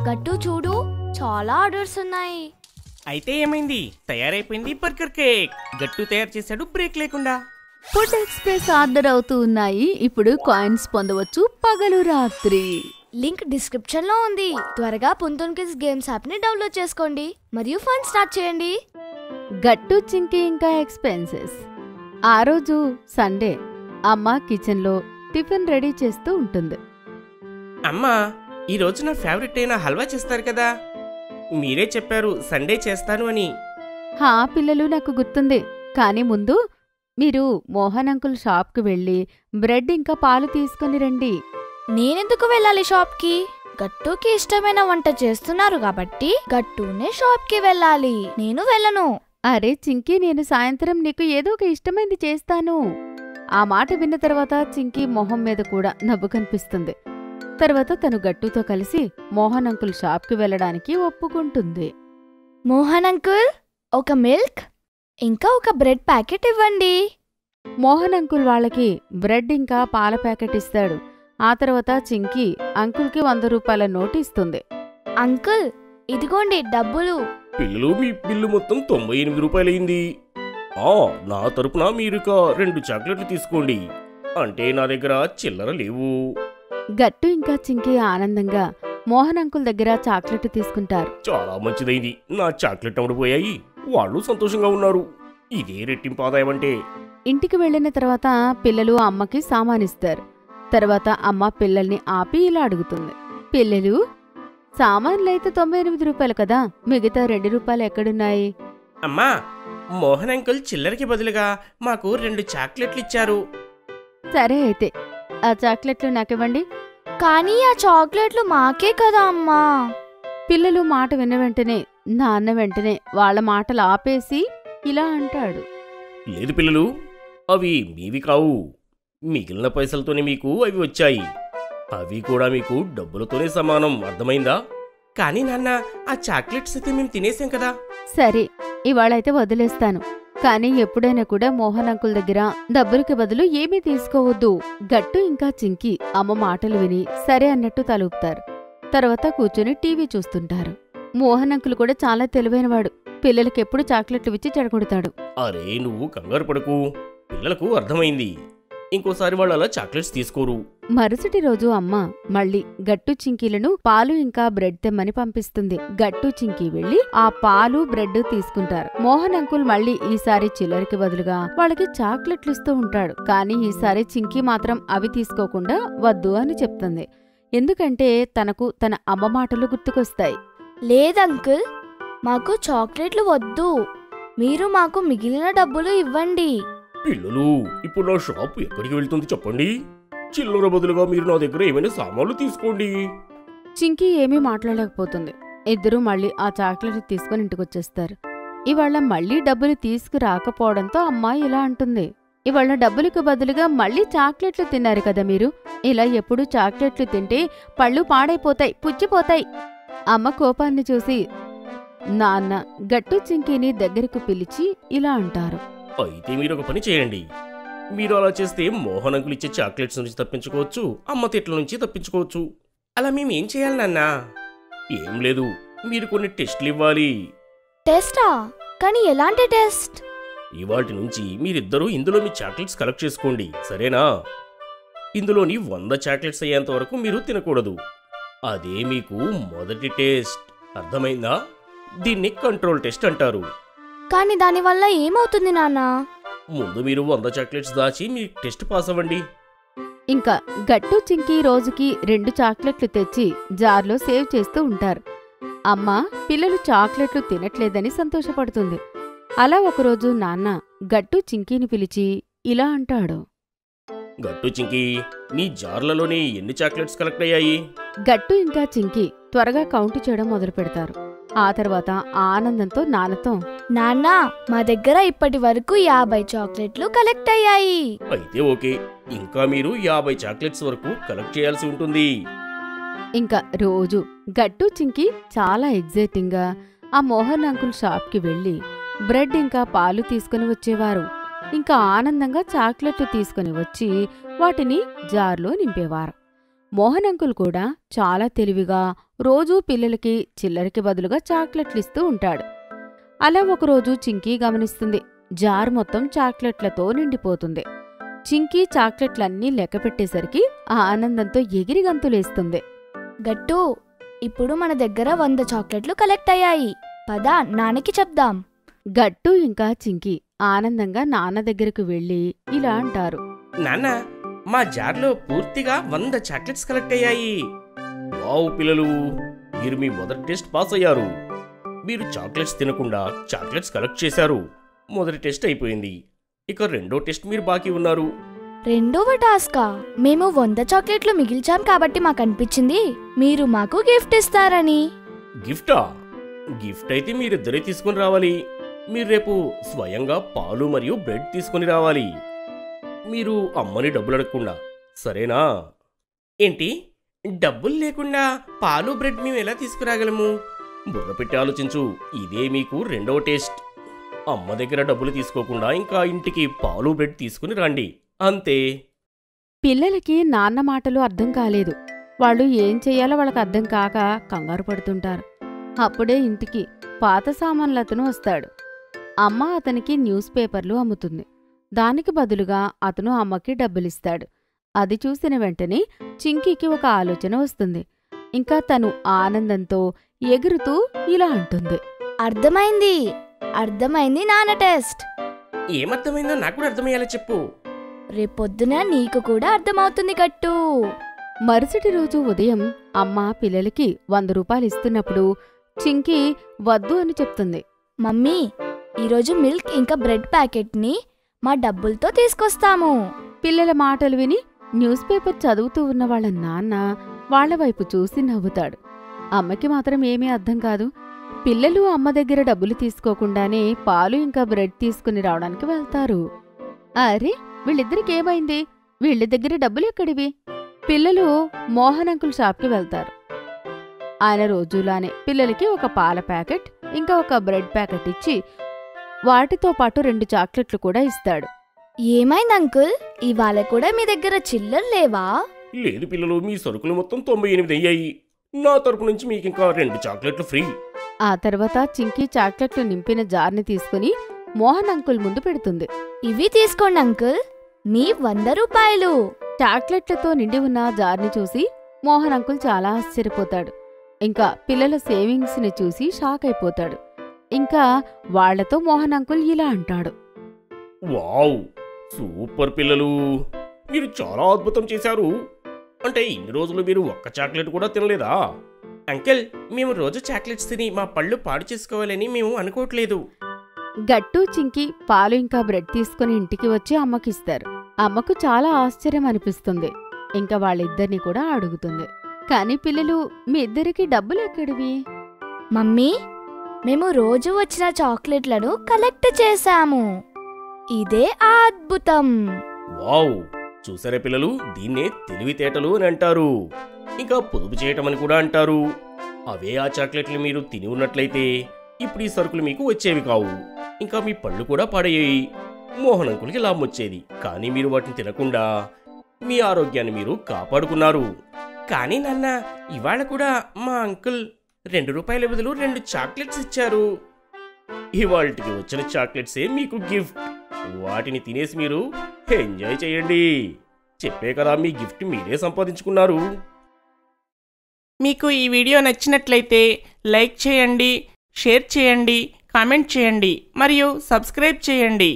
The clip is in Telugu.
గట్టు చూడు, చాలా ఆర్డర్స్ ఉన్నాయి. అయితే ఏమైంది? తయారైపోయింది బర్గర్ కేక్. గట్టు తయారు చేశాడు బ్రేక్ లేకుండా. ఫుడ్ ఎక్స్ప్రెస్ ఆర్డర్ అవుతూ ఉన్నాయి. ఇప్పుడు కాయిన్స్ పొందవచ్చు పగలు రాత్రి. లింక్ డిస్క్రిప్షన్ లో ఉంది. త్వరగా పుంతోన్ కిడ్స్ గేమ్స్ యాప్ ని డౌన్లోడ్ చేసుకోండి మరియు ఫన్ స్టార్ట్ చేయండి. గట్టు చింకి ఇంకా ఎక్స్పెన్సెస్. ఆ రోజు సండే. అమ్మ కిచెన్లో టిఫిన్ రెడీ చేస్తూ ఉంటుంది. అమ్మా, ఈరోజు నా ఫేవరెట్ అయిన హల్వా చేస్తారు కదా. మీరే చెప్పారు సండే చేస్తాను అని. హా పిల్లలు, నాకు గుర్తుంది. కానీ ముందు మీరు మోహన్ అంకుల్ షాప్కి వెళ్ళి బ్రెడ్ ఇంకా పాలు తీసుకుని రండి. నేనెందుకు వెళ్ళాలి షాప్కి? గట్టుకి ఇష్టమైన వంట చేస్తున్నారు కాబట్టి గట్టునే షాప్కి వెళ్ళాలి. నేను వెళ్ళను. అరే చింకీ, నేను సాయంత్రం నీకు ఏదో ఒక ఇష్టమైంది చేస్తాను. ఆ మాట విన్న తర్వాత చింకీ మొహం మీద కూడా నవ్వు కనిపిస్తుంది. తర్వాత తను గట్టుతో కలిసి మోహన్ అంకుల్ షాప్కి వెళ్ళడానికి ఒప్పుకుంటుంది. మోహన్ అంకుల్, ఒక మిల్క్ ఇంకా ఒక బ్రెడ్ ప్యాకెట్ ఇవ్వండి. మోహన్ అంకుల్ వాళ్ళకి బ్రెడ్ ఇంకా పాల ప్యాకెట్ ఇస్తాడు. ఆ తర్వాత చింకీ అంకుల్కి 100 రూపాయల నోటు ఇస్తుంది. అంకుల్, ఇదిగోండి డబ్బులు. పిల్లలు, మీ బిల్లు మొత్తం 98 రూపాయలైంది. నా తరపున మీరుక 2 చాక్లెట్లు తీసుకోండి. అంటే నా దగ్గర చిల్లర లేవు. గట్టు ఇంకా చింకీ ఆనందంగా మోహన్ అంకుల్ దగ్గర చాక్లెట్ తీసుకుంటారు. చాలా మంచిదైంది. నా చాక్లెట్ అమ్ముడుపోయాయి. వాళ్ళు సంతోషంగా ఉన్నారు. ఇదే రెట్టింపు ఆదాయం అంటే. ఇంటికి వెళ్లిన తర్వాత పిల్లలు అమ్మకి సామానిస్తారు. తర్వాత అమ్మ పిల్లల్ని ఆపి ఇలా అడుగుతుంది. పిల్లలు, సామాన్లైతే 98 రూపాయలు కదా, మిగతా 2 రూపాయలు ఎక్కడున్నాయి? అమ్మా, మోహన్ అంకుల్ చిల్లరకి బదులుగా మాకు 2 చాక్లెట్లు ఇచ్చారు. సరే అయితే ఆ చాక్లెట్లు నాకివ్వండి. కానీ ఆ చాక్లెట్లు మాకే కదా అమ్మా. పిల్లలు మాట విన్న వెంటనే నాన్న వెంటనే వాళ్ళ మాటలు ఆపేసి ఇలా అంటాడు. లేదు పిల్లలు, అవి మీవి కావు. మిగిలిన పైసలతోనే మీకు అవి వచ్చాయి. అవి కూడా మీకు డబ్బులతోనే సమానం, అర్థమైందా? కానీ నాన్న, ఆ చాక్లెట్స్ అయితే మేము తినేసాం కదా. సరే, ఇవాళైతే వదిలేస్తాను. కానీ ఎప్పుడైనా కూడా మోహన్ అంకుల్ దగ్గర డబ్బులకి బదులు ఏమీ తీసుకోవద్దు. గట్టు ఇంకా చింకీ అమ్మ మాటలు విని సరే అన్నట్టు తలూపుతారు. తర్వాత కూర్చుని టీవీ చూస్తుంటారు. మోహన్ అంకుల్ కూడా చాలా తెలివైనవాడు. పిల్లలకెప్పుడు చాక్లెట్లు ఇచ్చి చెడగొడతాడు. అరే, నువ్వు కంగారు పడకు. పిల్లలకు అర్థమైంది. ఇంకోసారి వాళ్ళు అలా చాక్లెట్స్ తీసుకోరు. మరుసటి రోజు అమ్మ మళ్ళీ గట్టు చింకీలను పాలు ఇంకా బ్రెడ్ తెమ్మని పంపిస్తుంది. గట్టు చింకీ వెళ్లి ఆ పాలు బ్రెడ్ తీసుకుంటారు. మోహన్ అంకుల్ మళ్ళీ ఈసారి చిల్లరికి బదులుగా వాళ్ళకి చాక్లెట్లు ఇస్తూ ఉంటాడు. కానీ ఈసారి చింకీ మాత్రం అవి తీసుకోకుండా వద్దు అని చెప్తుంది. ఎందుకంటే తనకు తన అమ్మ మాటలు గుర్తుకొస్తాయి. లేదంకుల్, మాకు చాక్లెట్లు వద్దు. మీరు మాకు మిగిలిన డబ్బులు ఇవ్వండి. పిల్లలు, ఇప్పుడు నా షాప్ ఎక్కడికి వెళ్తుంది చెప్పండి. చిల్లర బదులుగా మీరు నా దగ్గర ఏమైనా సామాన్లు తీసుకోండి. చింకీ ఏమీ మాట్లాడలేకపోతుంది. ఇద్దరూ మళ్ళీ ఆ చాక్లెట్ తీసుకుని ఇంటికొచ్చేస్తారు. ఇవాళ మళ్ళీ డబ్బులు తీసుకురాకపోవడంతో అమ్మ ఇలా అంటుంది. ఇవాళ డబ్బులకు బదులుగా మళ్ళీ చాక్లెట్లు తిన్నారు కదా మీరు. ఇలా ఎప్పుడూ చాక్లెట్లు తింటే పళ్ళు పాడైపోతాయి, పుచ్చిపోతాయి. అమ్మ కోపాన్ని చూసి నాన్న గట్టు చింకీని దగ్గరకు పిలిచి ఇలా అంటారు. అయితే మీరు ఒక పని చేయండి. మీరు అలా చేస్తే మోహన్ అంకుల్ ఇచ్చే చాక్లెట్స్ నుంచి తప్పించుకోవచ్చు, అమ్మ తిట్ల నుంచి తప్పించుకోవచ్చు. అలా మేమేం చేయాలి నాన్నా? ఏం లేదు, మీరు కొన్ని టెస్ట్లు ఇవ్వాలి. టెస్టా? కానీ ఎలాంటి టెస్ట్? ఇవాటి నుంచి మీరిద్దరూ ఇందులో మీ చాక్లెట్స్ కలెక్ట్ చేసుకోండి, సరేనా? ఇందులోని 100 చాక్లెట్స్ అయ్యేంత వరకు మీరు తినకూడదు. అదే మీకు మొదటి టెస్ట్, అర్థమైందా? దీన్ని కంట్రోల్ టెస్ట్ అంటారు. కానీ దానివల్ల ఏమవుతుంది నాన్న? ముందు మీరు 100 చాక్లెట్స్ దాచి మీ టెస్ట్ పాస్ అవ్వండి. ఇంకా గట్టు చింకీ రోజుకి 2 చాక్లెట్లు తెచ్చి జార్లో సేవ్ చేస్తూ ఉంటారు. అమ్మ పిల్లలు చాక్లెట్లు తినట్లేదని సంతోషపడుతుంది. అలా ఒకరోజు నాన్న గట్టు చింకీని పిలిచి ఇలా అంటాడు. గట్టు చింకీ, నీ జార్లలోని ఎన్ని చాక్లెట్స్ కలెక్ట్ అయ్యాయి? గట్టు ఇంకా చింకీ త్వరగా కౌంటు చేయడం మొదలు పెడతారు. ఆ తర్వాత ఆనందంతో నాన్నతో, నాన్న, మా దగ్గర ఇప్పటి వరకు 50 చాక్లెట్లు కలెక్ట్ అయ్యాయి. అయితే ఓకే, ఇంకా మీరు 50 చాక్లెట్స్ వరకు కలెక్ట్ చేయాల్సి ఉంటుంది. ఇంకా రోజు గట్టు చింకీ చాలా ఎగ్జైటింగ్గా ఆ మోహన్ అంకుల్ షాప్కి వెళ్లి బ్రెడ్ ఇంకా పాలు తీసుకుని వచ్చేవారు. ఇంకా ఆనందంగా చాక్లెట్లు తీసుకుని వచ్చి వాటిని జార్లో నింపేవారు. మోహన్ అంకుల్ కూడా చాలా తెలివిగా రోజూ పిల్లలకి చిల్లరకి బదులుగా చాక్లెట్లు ఇస్తూ ఉంటాడు. అలా ఒకరోజు చింకీ గమనిస్తుంది. జార్ మొత్తం చాక్లెట్లతో నిండిపోతుంది. చింకీ చాక్లెట్లన్నీ లెక్కపెట్టేసరికి ఆ ఆనందంతో ఎగిరి గంతులేస్తుంది. గట్టు, ఇప్పుడు మన దగ్గర 100 చాక్లెట్లు కలెక్ట్ అయ్యాయి. పద, నాన్నకి చెప్దాం. గట్టు ఇంకా చింకీ ఆనందంగా నాన్న దగ్గరకు వెళ్ళి ఇలా అంటారు. నాన్న, మా జార్లో పూర్తిగా 100 చాక్లెట్స్ కలెక్ట్ అయ్యాయి. వావ్ పిల్లలు, మీరు మీ మొదటి టెస్ట్ పాస్ అయ్యారు. మీరు చాక్లెట్స్ తినకుండా చాక్లెట్స్ కలెక్ట్ చేశారు. మొదటి టెస్ట్ అయిపోయింది. ఇక రెండో టెస్ట్ మీరు బాకీ ఉన్నారు. రెండవ టాస్కా? మేము 100 చాక్లెట్లు మిగిల్చాం కాబట్టి మాకనిపించింది మీరు మాకు గిఫ్ట్ ఇస్తారని. గిఫ్టా? గిఫ్ట్ అయితే మీరిద్దరే తీసుకుని రావాలి. మీరు రేపు స్వయంగా పాలు మరియు బ్రెడ్ తీసుకుని రావాలి. మీరు అమ్మని డబ్బులు అడగకుండా, సరేనా? ఏంటి, డబ్బులు లేకుండా పాలు బ్రెడ్ మేము ఎలా తీసుకురాగలము? బుర్ర పెట్టి ఆలోచించు. ఇదే మీకు రెండవ టెస్ట్. అమ్మ దగ్గర డబ్బులు తీసుకోకుండా ఇంకా ఇంటికి పాలు బ్రెడ్ తీసుకుని రండి, అంతే. పిల్లలకి నాన్న మాటలు అర్థం కాలేదు. వాళ్ళు ఏం చెయ్యాలో వాళ్ళకి అర్థం కాక కంగారు పడుతుంటారు. అప్పుడే ఇంటికి పాత సామాన్లతను వస్తాడు. అమ్మ అతనికి న్యూస్ పేపర్లు అమ్ముతుంది. దానికి బదులుగా అతను అమ్మకి డబ్బులిస్తాడు. అది చూసిన వెంటనే చింకీకి ఒక ఆలోచన వస్తుంది. ఇంకా తను ఆనందంతో ఎగురుతూ ఇలా అంటుంది. అర్థమైంది, అర్థమైంది నాన్న టెస్ట్. ఏమర్థమైందో నాకు కూడా అర్థమయ్యేలా చెప్పు. రేపొద్దున నీకు కూడా అర్థమవుతుంది గట్టు. మరుసటి రోజు ఉదయం అమ్మ పిల్లలకి 100 రూపాయలు ఇస్తున్నప్పుడు చింకీ వద్దు అని చెప్తుంది. మమ్మీ, ఈరోజు మిల్క్ ఇంకా బ్రెడ్ ప్యాకెట్ని మా డబ్బులతో తీసుకొస్తాము. పిల్లల మాటలు విని న్యూస్ పేపర్ చదువుతూ ఉన్న వాళ్ళ నాన్న వాళ్ల వైపు చూసి నవ్వుతాడు. అమ్మకి మాత్రం ఏమీ అర్థం కాదు. పిల్లలు అమ్మ దగ్గర డబ్బులు తీసుకోకుండానే పాలు ఇంకా బ్రెడ్ తీసుకుని రావడానికి వెళ్తారు. అరే, వీళ్ళిద్దరికేమైంది? వీళ్ళ దగ్గర డబ్బులు ఎక్కడివి? పిల్లలు మోహన్ అంకుల్ షాప్కి వెళ్తారు. ఆయన రోజులానే పిల్లలకి ఒక పాల ప్యాకెట్ ఇంకా ఒక బ్రెడ్ ప్యాకెట్ ఇచ్చి వాటితో పాటు 2 చాక్లెట్లు కూడా ఇస్తాడు. ఏమైంది అంకుల్, ఇవాళ కూడా మీ దగ్గర చిల్లర లేవా? లేదు పిల్లలు, మీ సరుకులు మొత్తం 98 అయ్యాయి. నా తరపు నుంచి మీకు ఇంకా 2 చాక్లెట్లు ఫ్రీ. ఆ తర్వాత చింకీ చాక్లెట్లు నింపిన జార్ని తీసుకుని మోహన్ అంకుల్ ముందు పెడుతుంది. ఇవి తీసుకోండి అంకుల్, మీ 100 రూపాయలు. చాక్లెట్లతో నిండి ఉన్న జార్ని చూసి మోహన్ అంకుల్ చాలా ఆశ్చర్యపోతాడు. ఇంకా పిల్లల సేవింగ్స్ని చూసి షాక్ అయిపోతాడు. ఇంకా వాళ్లతో మోహన్ అంకుల్ ఇలా అంటాడు. వావ్, సూపర్ పిల్లలు, మీరు చాలా అద్భుతం చేశారు. అంటే ఇన్ని రోజులు మీరు ఒక్క చాక్లెట్ కూడా తినలేదా? అంకిల్, మేము రోజు చాక్లెట్స్ తిని మా పళ్ళు పాడు చేసుకోవాలని మేము అనుకోవట్లేదు. గట్టు చింకీ పాలు ఇంకా బ్రెడ్ తీసుకుని ఇంటికి వచ్చి అమ్మకిస్తారు. అమ్మకు చాలా ఆశ్చర్యం అనిపిస్తుంది. ఇంకా వాళ్ళిద్దరినీ కూడా అడుగుతుంది. కాని పిల్లలు, మీ ఇద్దరికి డబ్బులు ఎక్కడివి? మమ్మీ, మేము రోజు వచ్చిన చాక్లెట్లను కలెక్ట్ చేశాము. ఇదే ఆ అద్భుతం. వావ్, చూసారా పిల్లలు, దీన్నే తెలివితేటలు అని అంటారు. ఇంకా పొదుపు చేయటం అని కూడా అంటారు. అవే ఆ చాక్లెట్లు మీరు తిని ఉన్నట్లయితే ఇప్పుడు ఈ సరుకులు మీకు వచ్చేవి కావు. ఇంకా మీ పళ్ళు కూడా పాడయ్యాయి. మోహన్ అంకుల్కి లాభం వచ్చేది. కానీ మీరు వాటిని తినకుండా మీ ఆరోగ్యాన్ని మీరు కాపాడుకున్నారు. కానీ నాన్న, ఇవాళ కూడా మా అంకుల్ 2 రూపాయల బదులు 2 చాక్లెట్స్ ఇచ్చారు. ఇవాళకి వచ్చిన చాక్లెట్సే మీకు గిఫ్ట్. వాటిని తినేసి మీరు ఎంజాయ్ చేయండి. చెప్పే కదా, మీ గిఫ్ట్ మీరే సంపాదించుకున్నారు. మీకు ఈ వీడియో నచ్చినట్లయితే లైక్ చేయండి, షేర్ చేయండి, కామెంట్ చేయండి మరియు సబ్స్క్రైబ్ చేయండి.